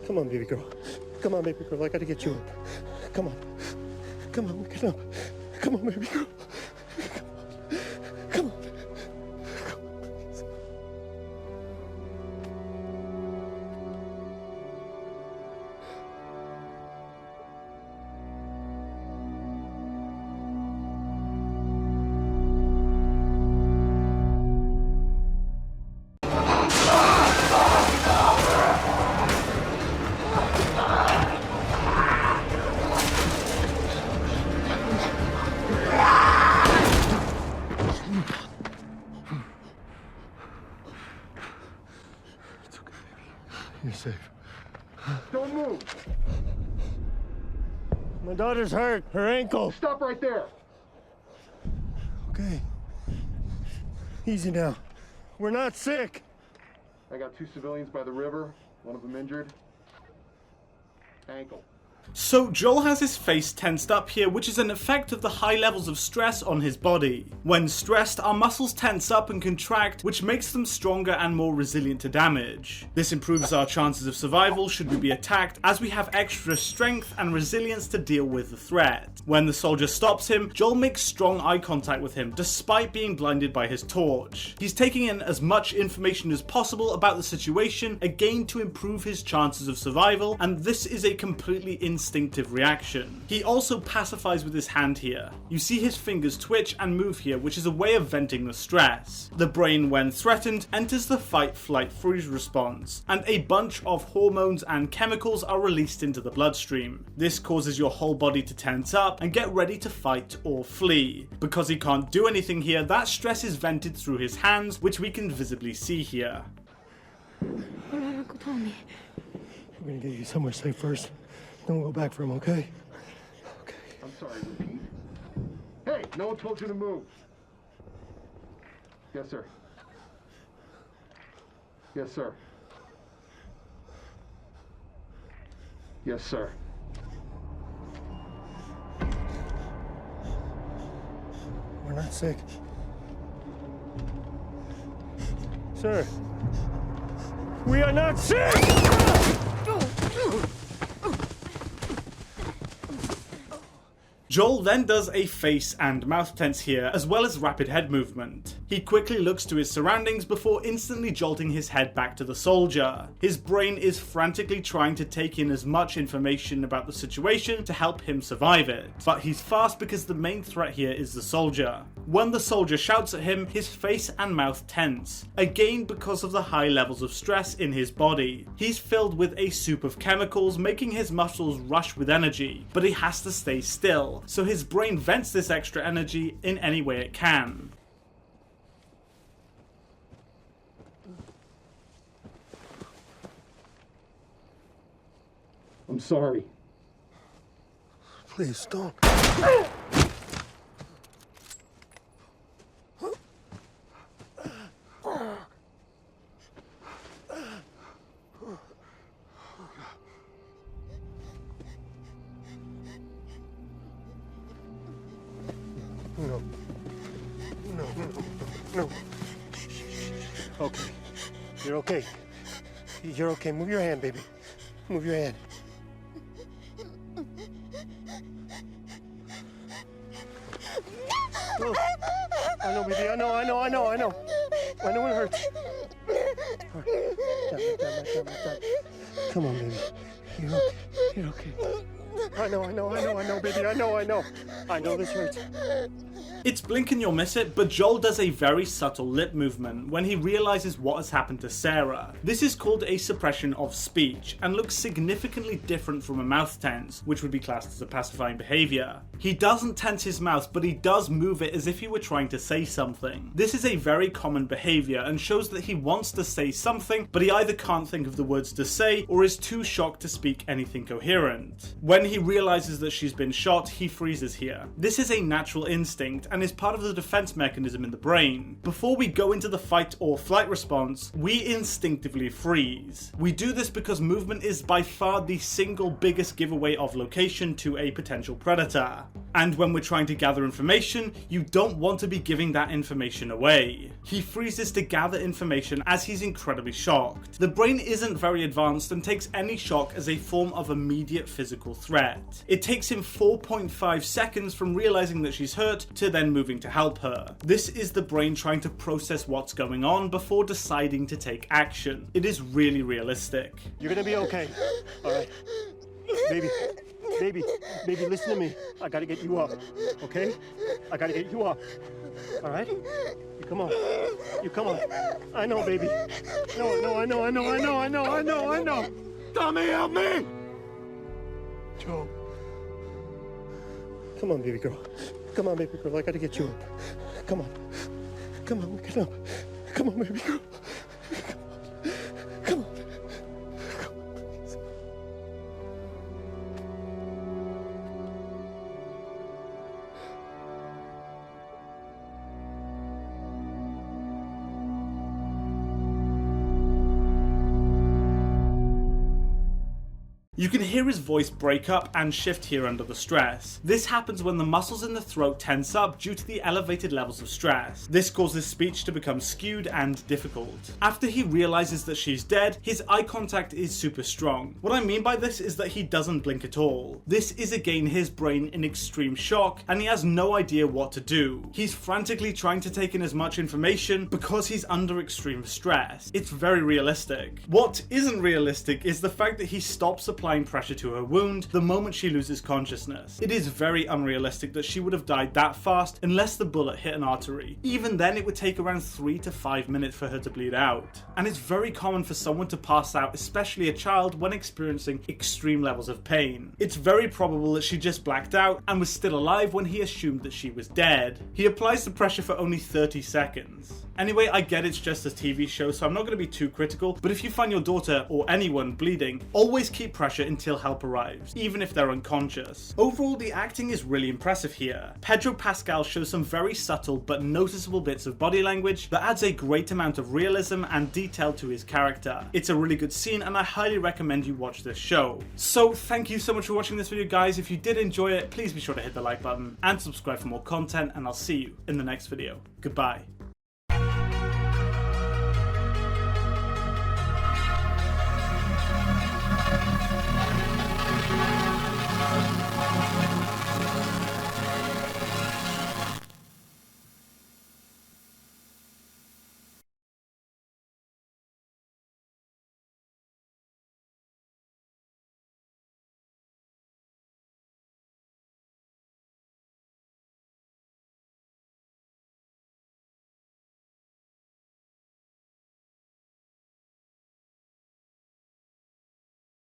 Come on, baby girl. Come on, baby girl. I gotta get you up. Come on. Come on, get up. Come on, baby girl. Come on. You're safe. Don't move. My daughter's hurt. Her ankle. Stop right there. Okay. Easy now. We're not sick. I got 2 civilians by the river. One of them injured. Ankle. So Joel has his face tensed up here, which is an effect of the high levels of stress on his body. When stressed, our muscles tense up and contract, which makes them stronger and more resilient to damage. This improves our chances of survival should we be attacked, as we have extra strength and resilience to deal with the threat. When the soldier stops him, Joel makes strong eye contact with him, despite being blinded by his torch. He's taking in as much information as possible about the situation, again to improve his chances of survival, and this is a completely instinctive reaction. He also pacifies with his hand here. You see his fingers twitch and move here, which is a way of venting the stress. The brain, when threatened, enters the fight, flight, freeze response, and a bunch of hormones and chemicals are released into the bloodstream. This causes your whole body to tense up and get ready to fight or flee. Because he can't do anything here, that stress is vented through his hands, which we can visibly see here. We're gonna get you somewhere safe first. Then we'll go back for him, okay? Okay. I'm sorry, repeat. Hey, no one told you to move. Yes, sir. Yes, sir. Yes, sir. We're not sick. Sir, we are not sick! Joel then does a face and mouth tense here, as well as rapid head movement. He quickly looks to his surroundings before instantly jolting his head back to the soldier. His brain is frantically trying to take in as much information about the situation to help him survive it, but he's fast because the main threat here is the soldier. When the soldier shouts at him, his face and mouth tense, again because of the high levels of stress in his body. He's filled with a soup of chemicals, making his muscles rush with energy, but he has to stay still, so his brain vents this extra energy in any way it can. I'm sorry. Please don't. No. No, no, no. Okay. You're okay. You're okay. Move your hand, baby. Move your hand. Oh, I know, baby. I know. I know it hurts. Down. Come on, baby. You're okay. I know, baby. I know this hurts. It's blink and you'll miss it, but Joel does a very subtle lip movement when he realizes what has happened to Sarah. This is called a suppression of speech and looks significantly different from a mouth tense, which would be classed as a pacifying behavior. He doesn't tense his mouth, but he does move it as if he were trying to say something. This is a very common behavior and shows that he wants to say something, but he either can't think of the words to say or is too shocked to speak anything coherent. When he realizes that she's been shot, he freezes here. This is a natural instinct, and is part of the defense mechanism in the brain. Before we go into the fight or flight response, we instinctively freeze. We do this because movement is by far the single biggest giveaway of location to a potential predator. And when we're trying to gather information, you don't want to be giving that information away. He freezes to gather information as he's incredibly shocked. The brain isn't very advanced and takes any shock as a form of immediate physical threat. It takes him 4.5 seconds from realizing that she's hurt to then moving to help her. This is the brain trying to process what's going on before deciding to take action. It is really realistic. You're gonna be okay. All right. Baby, listen to me. I gotta get you up, okay? I gotta get you up. All right? You come on. I know, baby. No, I know. Tommy, help me! Joe. Come on, baby girl. I gotta get you up. Come on, get up. Come on, baby girl. Come on. You can hear his voice break up and shift here under the stress. This happens when the muscles in the throat tense up due to the elevated levels of stress. This causes speech to become skewed and difficult. After he realizes that she's dead, his eye contact is super strong. What I mean by this is that he doesn't blink at all. This is again his brain in extreme shock, and he has no idea what to do. He's frantically trying to take in as much information because he's under extreme stress. It's very realistic. What isn't realistic is the fact that he stops applying pressure to her wound the moment she loses consciousness. It is very unrealistic that she would have died that fast unless the bullet hit an artery. Even then, it would take around 3 to 5 minutes for her to bleed out. And it's very common for someone to pass out, especially a child, when experiencing extreme levels of pain. It's very probable that she just blacked out and was still alive when he assumed that she was dead. He applies the pressure for only 30 seconds. Anyway, I get it's just a TV show, so I'm not going to be too critical, but if you find your daughter or anyone bleeding, always keep pressure until help arrives, even if they're unconscious. Overall, the acting is really impressive here. Pedro Pascal shows some very subtle but noticeable bits of body language that adds a great amount of realism and detail to his character. It's a really good scene, and I highly recommend you watch this show. So thank you so much for watching this video, guys. If you did enjoy it, please be sure to hit the like button and subscribe for more content, and I'll see you in the next video. Goodbye.